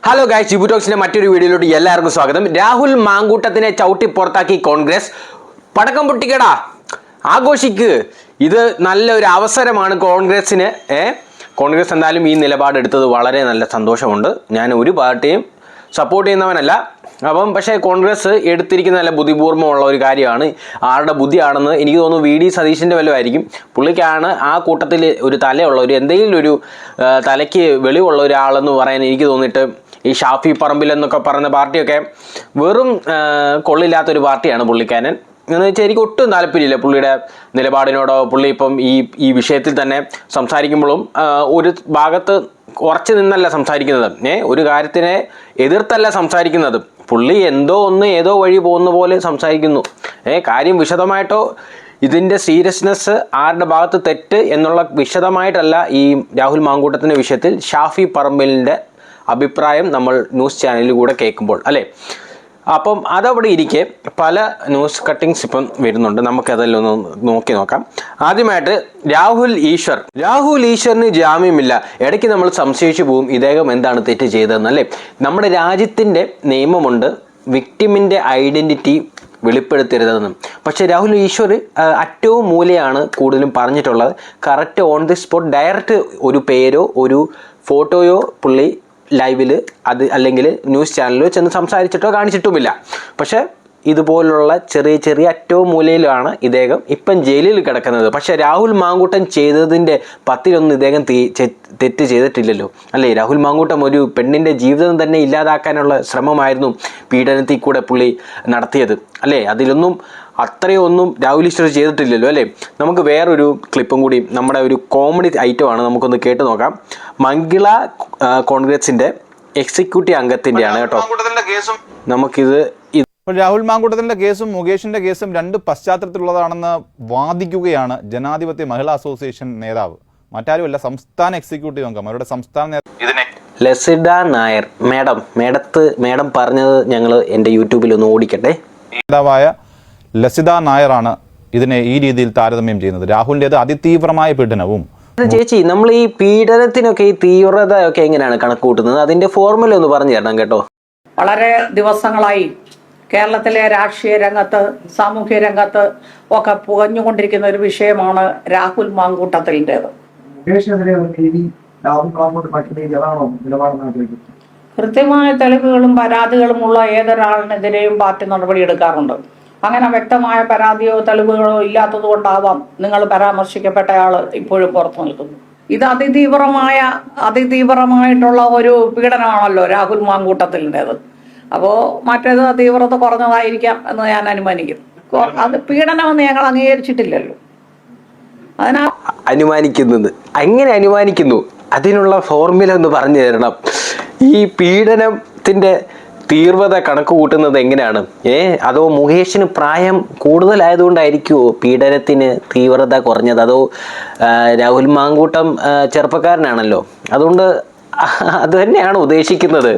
Hello guys, Jibu ടോക്സിന്റെ മറ്റൊരു വീഡിയോയിലോട്ട് എല്ലാവർക്കും സ്വാഗതം. രാഹുൽ മാങ്കൂട്ടത്തിനെ ചവിട്ടി പുറത്താക്കി കോൺഗ്രസ്. പടക്കം പൊട്ടിക്കടാ, ആഘോഷിക്ക്. ഇത് നല്ലൊരു അവസരമാണ് കോൺഗ്രസിന്. കോൺഗ്രസ് എന്തായാലും ഈ നിലപാടെടുത്തത് വളരെ നല്ല സന്തോഷമുണ്ട്. ഞാൻ ഒരു പാർട്ടിയും സപ്പോർട്ട് ചെയ്യുന്നവനല്ല. പക്ഷേ കോൺഗ്രസ് എടുത്തിരിക്കുന്ന നല്ല ബുദ്ധിപൂർവ്വമുള്ള ഒരു കാര്യമാണ്. ആരുടെ ബുദ്ധിയാണെന്ന് എനിക്ക് തോന്നുന്നു വി ഡി സതീശൻ്റെ വല്ലതുമായിരിക്കും. പുള്ളിക്കാണ് ആ കൂട്ടത്തിൽ ഒരു തലയുള്ള ഒരു എന്തെങ്കിലും ഒരു തലയ്ക്ക് വെളിവുള്ള ഒരാളെന്ന് പറയാൻ എനിക്ക് തോന്നിയിട്ട് ഈ ഷാഫി പറമ്പിൽ എന്നൊക്കെ പറയുന്ന പാർട്ടിയൊക്കെ വെറും കൊള്ളില്ലാത്തൊരു പാർട്ടിയാണ് പുള്ളിക്കാരൻ. എന്ന് വെച്ചാൽ എനിക്ക് ഒട്ടും താല്പര്യമില്ല പുള്ളിയുടെ നിലപാടിനോടോ. പുള്ളി ഇപ്പം ഈ വിഷയത്തിൽ തന്നെ സംസാരിക്കുമ്പോഴും ഒരു ഭാഗത്ത് ഉറച്ചു നിന്നല്ല സംസാരിക്കുന്നത്. ഒരു കാര്യത്തിനെ എതിർത്തല്ല സംസാരിക്കുന്നത്. പുള്ളി ഏതോ വഴി പോകുന്ന പോലെ സംസാരിക്കുന്നു. കാര്യം വിശദമായിട്ടോ ഇതിൻ്റെ സീരിയസ്നെസ് ആരുടെ ഭാഗത്ത് തെറ്റ് എന്നുള്ള വിശദമായിട്ടല്ല ഈ രാഹുൽ മാങ്കൂട്ടത്തിൻ്റെ വിഷയത്തിൽ ഷാഫി പറമ്പിലിൻ്റെ അഭിപ്രായം നമ്മൾ ന്യൂസ് ചാനലിൽ കൂടെ കേൾക്കുമ്പോൾ അല്ലേ. അപ്പം അതവിടെ ഇരിക്കെ പല ന്യൂസ് കട്ടിങ്സ് ഇപ്പം വരുന്നുണ്ട്. നമുക്കതെല്ലാം ഒന്ന് നോക്കി നോക്കാം. ആദ്യമായിട്ട് രാഹുൽ ഈശ്വറിന് ജാമ്യമില്ല. ഇടയ്ക്ക് നമ്മൾ സംശയിച്ചു പോവും ഇദ്ദേഹം എന്താണ് തെറ്റ് ചെയ്തതെന്നല്ലേ. നമ്മുടെ രാജ്യത്തിൻ്റെ നിയമമുണ്ട് വിക്ടിമിൻ്റെ ഐഡൻറ്റിറ്റി വെളിപ്പെടുത്തരുതെന്നും. പക്ഷേ രാഹുൽ ഈശ്വർ അറ്റവും മൂലയാണ് കൂടുതലും പറഞ്ഞിട്ടുള്ളത്. Correct on the spot direct ഒരു പേരോ ഒരു ഫോട്ടോയോ പുള്ളി ലൈവിൽ അല്ലെങ്കിൽ ന്യൂസ് ചാനലിലോ ചെന്ന് സംസാരിച്ചിട്ടോ കാണിച്ചിട്ടുമില്ല. പക്ഷേ ഇതുപോലുള്ള ചെറിയ അറ്റവും മൂലയിലാണ് ഇദ്ദേഹം ഇപ്പം ജയിലിൽ കിടക്കുന്നത്. പക്ഷേ രാഹുൽ മാങ്കൂട്ടൻ ചെയ്തതിൻ്റെ 10-1 ഇദ്ദേഹം തെറ്റ് ചെയ്തിട്ടില്ലല്ലോ അല്ലേ. രാഹുൽ മാങ്കൂട്ടം ഒരു പെണ്ണിൻ്റെ ജീവിതം തന്നെ ഇല്ലാതാക്കാനുള്ള ശ്രമമായിരുന്നു പീഡനത്തിൽ കൂടെ പുള്ളി നടത്തിയത് അല്ലേ. അതിലൊന്നും അത്രയൊന്നും രാഹുൽ ഈശ്വർ ചെയ്തിട്ടില്ലല്ലോ അല്ലേ. നമുക്ക് വേറൊരു ക്ലിപ്പും കൂടി നമ്മുടെ ഒരു കോമഡി ഐറ്റമാണ്, നമുക്കൊന്ന് കേട്ട് നോക്കാം. മംഗള കോൺഗ്രസിൻ്റെ എക്സിക്യൂട്ടീവ് അംഗത്തിൻ്റെയാണ് കേട്ടോ. നമുക്കിത് രാഹുൽ മാങ്കൂട്ടത്തിൻ്റെ കേസും മുകേഷിൻ്റെ കേസും രണ്ട് പശ്ചാത്തലത്തിലുള്ളതാണെന്ന് വാദിക്കുകയാണ് ജനാധിപത്യ മഹിളാ അസോസിയേഷൻ നേതാവ്. മറ്റാരുമല്ല, സംസ്ഥാന എക്സിക്യൂട്ടീവ് അംഗം, അവരുടെ സംസ്ഥാന ലസിഡ നായർ. മേഡം പറഞ്ഞത് ഞങ്ങൾ എൻ്റെ യൂട്യൂബിൽ ഒന്ന് ഓടിക്കട്ടെ. നേതാവായ ലസിത നായരാണ് ഇതിനെ ഈ രീതിയിൽ താരതമ്യം ചെയ്യുന്നത്. രാഹുലിൻ്റേത് അതിതീവ്രമായ പീഡനവും. ചേച്ചി, നമ്മൾ ഈ പീഡനത്തിനൊക്കെ ഈ തീവ്രത ഒക്കെ എങ്ങനെയാണ് കണക്ക് കൂട്ടുന്നത്? അതിന്റെ ഫോർമുല ഒന്ന് പറഞ്ഞു തരണം കേട്ടോ. വളരെ ദിവസങ്ങളായി കേരളത്തിലെ രാഷ്ട്രീയ രംഗത്ത് സാമൂഹ്യ രംഗത്ത് ഒക്കെ പുകഞ്ഞുകൊണ്ടിരിക്കുന്ന ഒരു വിഷയമാണ് രാഹുൽ മാങ്കൂട്ടത്തിൻ്റെത്. കൃത്യമായ തെളിവുകളും പരാതികളുമുള്ള ഏതൊരാളിനെതിരെയും പാർട്ടി നടപടിയെടുക്കാറുണ്ട്. അങ്ങനെ വ്യക്തമായ പരാതിയോ തെളിവുകളോ ഇല്ലാത്തത് കൊണ്ടാവാം നിങ്ങൾ പരാമർശിക്കപ്പെട്ടയാൾ ഇപ്പോഴും പുറത്തു നിൽക്കുന്നു. ഇത് അതിതീവ്രമായിട്ടുള്ള ഒരു പീഡനമാണല്ലോ രാഹുൽ മാങ്കൂട്ടത്തിൻ്റെത്. അപ്പോൾ മറ്റേത് തീവ്രത കുറഞ്ഞതായിരിക്കാം എന്ന് ഞാൻ അനുമാനിക്കുന്നു. അത് പീഡനമെന്ന് ഞങ്ങൾ അംഗീകരിച്ചിട്ടില്ലല്ലോ. എങ്ങനെ അനുമാനിക്കുന്നു? അതിനുള്ള ഫോർമുല ഒന്ന് പറഞ്ഞു തരണം. ഈ പീഡനത്തിന്റെ തീവ്രത കണക്ക് കൂട്ടുന്നത് എങ്ങനെയാണ്? അതോ മുകേഷിന് പ്രായം കൂടുതലായതുകൊണ്ടായിരിക്കുമോ പീഡനത്തിന് തീവ്രത കുറഞ്ഞത്? അതോ രാഹുൽ മാങ്കൂട്ടം ചെറുപ്പക്കാരനാണല്ലോ, അതുകൊണ്ട് അത് തന്നെയാണ് ഉദ്ദേശിക്കുന്നത്?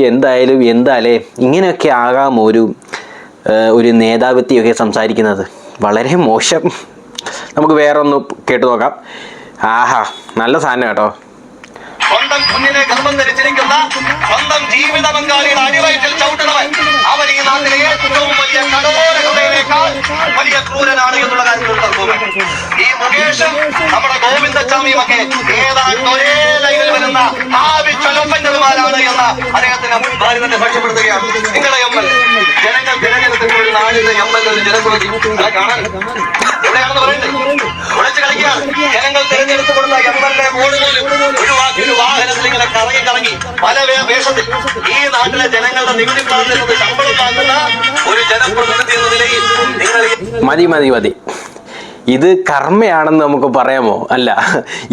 എന്തായാലും എന്താലേ ഇങ്ങനെയൊക്കെ ആകാം ഒരു നേതാവ്യക്തിയൊക്കെ സംസാരിക്കുന്നത്. വളരെ മോശം. നമുക്ക് വേറെ ഒന്ന് കേട്ടു നോക്കാം. ആഹാ, നല്ല സാധനം കേട്ടോ. സ്വന്തം കുഞ്ഞിനെ ഗർഭം ധരിച്ചിരിക്കുന്ന സ്വന്തം ജീവിത പങ്കാളിയുടെ അടിവയറ്റിൽ ചവിട്ടണവൻ അവൻ ഈ നാട്ടിലെ ഏറ്റവും വലിയ കടോര ഹൃദയനേക്കാൾ വലിയ ക്രൂരനാണ് എന്നുള്ള കാര്യത്തിൽ തർക്കവുമില്ല. ഈ മുകേഷും നമ്മുടെ ഗോവിന്ദസ്വാമിയും ഒക്കെ ഏതാണ്ട് ഒരേ ലൈനിൽ വരുന്ന ആവിച്ചൊലപ്പന്റെതുമാരാണ് എന്ന് അദ്ദേഹത്തിന്റെ മുൻ ഭാരതത്തെ സാക്ഷ്യപ്പെടുത്തുകയാണ്. നിങ്ങളുടെ ജനങ്ങൾ തിരഞ്ഞെടുത്തിട്ടുള്ള ഒരു നാടിന്റെ ജനപ്രതി കാണാൻ എവിടെയാണെന്ന് പറയുന്നത് ഉടച്ചു കളിക്കുകയാണ്. ജനങ്ങൾ തിരഞ്ഞെടുത്ത് കൊടുത്ത MLA ബോർഡ് പോലും ഒരു വാഹനത്തിൽ ഇങ്ങനെ കറങ്ങി പല വേഷത്തിൽ ഈ നാട്ടിലെ ജനങ്ങളുടെ നികുതി പണത്തിൽ നിന്ന് ശമ്പളം വാങ്ങുന്ന ഒരു ജനപ്രതിനിധി എന്ന നിലയിൽ മതി. ഇത് കർമ്മയാണെന്ന് നമുക്ക് പറയാമോ? അല്ല,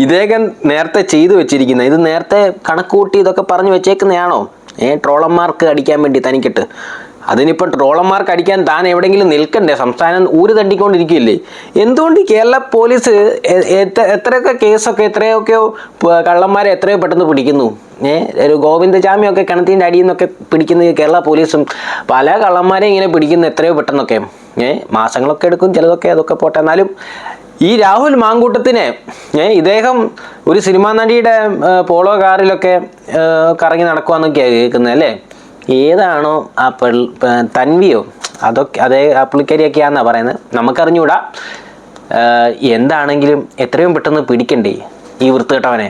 ഇദ്ദേഹം നേരത്തെ ചെയ്തു വെച്ചിരിക്കുന്ന ഇത് നേരത്തെ കണക്കൂട്ടി ഇതൊക്കെ പറഞ്ഞു വെച്ചേക്കുന്നതാണോ? ട്രോളന്മാർക്ക് അടിക്കാൻ വേണ്ടി തനിക്കിട്ട്. അതിനിപ്പോൾ ട്രോളന്മാർക്ക് അടിക്കാൻ താൻ എവിടെയെങ്കിലും നിൽക്കണ്ടേ? സംസ്ഥാനം ഊര് തണ്ടിക്കൊണ്ടിരിക്കുകയില്ലേ? എന്തുകൊണ്ട് കേരള പോലീസ് എത്രയൊക്കെ കേസൊക്കെ എത്രയൊക്കെയോ കള്ളന്മാരെ എത്രയോ പെട്ടെന്ന് പിടിക്കുന്നു? ഒരു ഗോവിന്ദചാമിയൊക്കെ കിണറ്റിൻ്റെ അടിയിൽ നിന്നൊക്കെ പിടിക്കുന്ന കേരള പോലീസും പല കള്ളന്മാരെ ഇങ്ങനെ പിടിക്കുന്ന എത്രയോ പെട്ടെന്നൊക്കെ. മാസങ്ങളൊക്കെ എടുക്കും ചിലതൊക്കെ, അതൊക്കെ പോട്ടെ. എന്നാലും ഈ രാഹുൽ മാങ്കൂട്ടത്തിനെ ഇദ്ദേഹം ഒരു സിനിമാ നടിയുടെ പോളോ കാറിലൊക്കെ കറങ്ങി നടക്കുവാന്നൊക്കെയാണ് കേൾക്കുന്നത് അല്ലേ? ഏതാണോ ആ തൻവിയോ അതൊക്കെ അതേ ആ പുള്ളിക്കാരിയൊക്കെയാണെന്നാണ് പറയുന്നത്. നമുക്കറിഞ്ഞൂടാ. എന്താണെങ്കിലും എത്രയും പെട്ടെന്ന് പിടിക്കണ്ടേ ഈ വൃത്തികെട്ടവനെ.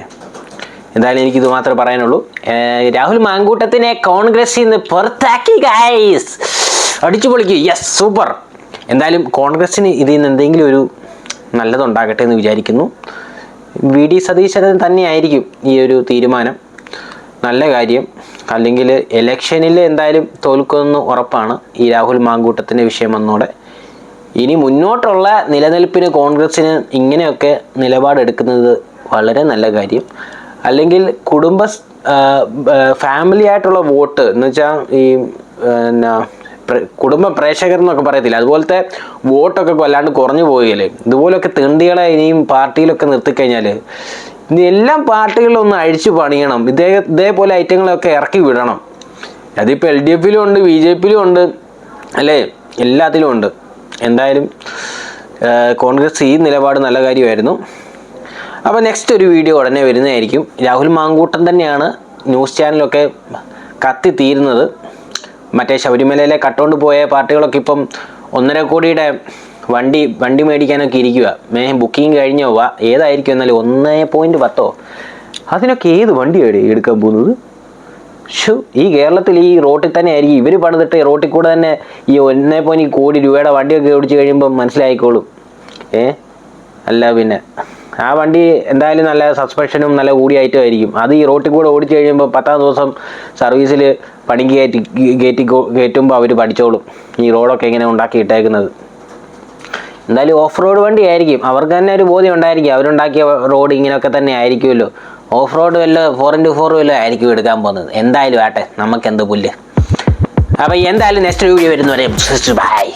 എന്തായാലും എനിക്കിത് മാത്രമേ പറയാനുള്ളൂ. രാഹുൽ മാങ്കൂട്ടത്തിനെ കോൺഗ്രസിൽ നിന്ന് പുറത്താക്കി ഗൈസ്. അടിച്ചു പൊളിക്കുക. Yes, super. എന്തായാലും കോൺഗ്രസിന് ഇതിൽ നിന്ന് എന്തെങ്കിലും ഒരു നല്ലതുണ്ടാകട്ടെ എന്ന് വിചാരിക്കുന്നു. VD സതീശൻ തന്നെയായിരിക്കും ഈ ഒരു തീരുമാനം. നല്ല കാര്യം. അല്ലെങ്കിൽ ഇലക്ഷനിൽ എന്തായാലും തോൽക്കുമെന്ന് ഉറപ്പാണ് ഈ രാഹുൽ മാങ്കൂട്ടത്തിൻ്റെ വിഷയം വന്നോടെ. ഇനി മുന്നോട്ടുള്ള നിലനിൽപ്പിന് കോൺഗ്രസ്സിന് ഇങ്ങനെയൊക്കെ നിലപാടെടുക്കുന്നത് വളരെ നല്ല കാര്യം. അല്ലെങ്കിൽ ഫാമിലി ആയിട്ടുള്ള വോട്ട് എന്ന് വെച്ചാൽ ഈ കുടുംബ പ്രേക്ഷകർ എന്നൊക്കെ പറയത്തില്ല, അതുപോലത്തെ വോട്ടൊക്കെ വല്ലാണ്ട് കുറഞ്ഞു പോവുകയല്ലേ. ഇതുപോലൊക്കെ തെണ്ടികളെ ഇനിയും പാർട്ടിയിലൊക്കെ നിർത്തിക്കഴിഞ്ഞാൽ ഇനി എല്ലാ പാർട്ടികളിലൊന്നും അഴിച്ചു പണിയണം. ഇതേപോലെ ഐറ്റങ്ങളൊക്കെ ഇറക്കി വിടണം. അതിപ്പോൾ LDFിലും ഉണ്ട്, BJPയിലും ഉണ്ട് അല്ലേ, എല്ലാത്തിലും ഉണ്ട്. എന്തായാലും കോൺഗ്രസ് ഈ നിലപാട് നല്ല കാര്യമായിരുന്നു. അപ്പോൾ നെക്സ്റ്റ് ഒരു വീഡിയോ ഉടനെ വരുന്നതായിരിക്കും. രാഹുൽ മാങ്കൂട്ടം തന്നെയാണ് ന്യൂസ് ചാനലൊക്കെ കത്തി തീരുന്നത്. മറ്റേ ശബരിമലയിലെ കട്ടുകൊണ്ട് പോയ പാർട്ടികളൊക്കെ ഇപ്പം 1.5 കോടിയുടെ വണ്ടി മേടിക്കാനൊക്കെ ഇരിക്കുക. ബുക്കിംഗ് കഴിഞ്ഞോ ഏതായിരിക്കും എന്നാലും 1.10 അതിനൊക്കെ ഏത് വണ്ടിയാണ് എടുക്കാൻ പോകുന്നത്? ഈ കേരളത്തിൽ ഈ റോട്ടിൽ തന്നെ ആയിരിക്കും ഇവർ പണിതിട്ട് റോട്ടിൽ കൂടെ തന്നെ ഈ 1.2 കോടി രൂപയുടെ വണ്ടിയൊക്കെ ഓടിച്ച് കഴിയുമ്പോൾ മനസ്സിലായിക്കോളും. അല്ല പിന്നെ ആ വണ്ടി എന്തായാലും നല്ല സസ്പെൻഷനും നല്ല കൂടിയ ഐറ്റം ആയിരിക്കും. അത് ഈ റോട്ടിൽ കൂടെ ഓടിച്ചു കഴിയുമ്പോൾ 10ാം ദിവസം സർവീസിൽ പണിക്ക് കയറ്റുമ്പോൾ അവർ പഠിച്ചോളും ഈ റോഡൊക്കെ എങ്ങനെ ഉണ്ടാക്കിയിട്ടേക്കുന്നത്. എന്തായാലും ഓഫ് റോഡ് വണ്ടി ആയിരിക്കും. അവർക്ക് തന്നെ ഒരു ബോധ്യം ഉണ്ടായിരിക്കും, അവരുണ്ടാക്കിയ റോഡ് ഇങ്ങനെയൊക്കെ തന്നെ ആയിരിക്കുമല്ലോ. ഓഫ് റോഡ് വല്ല 4x4 വല്ല ആയിരിക്കും എടുക്കാൻ പോകുന്നത്. എന്തായാലും ആട്ടെ, നമുക്കെന്ത് പുല്ല്. അപ്പോൾ എന്തായാലും നെക്സ്റ്റ് വീഡിയോ വരുന്നവരെ ബൈ.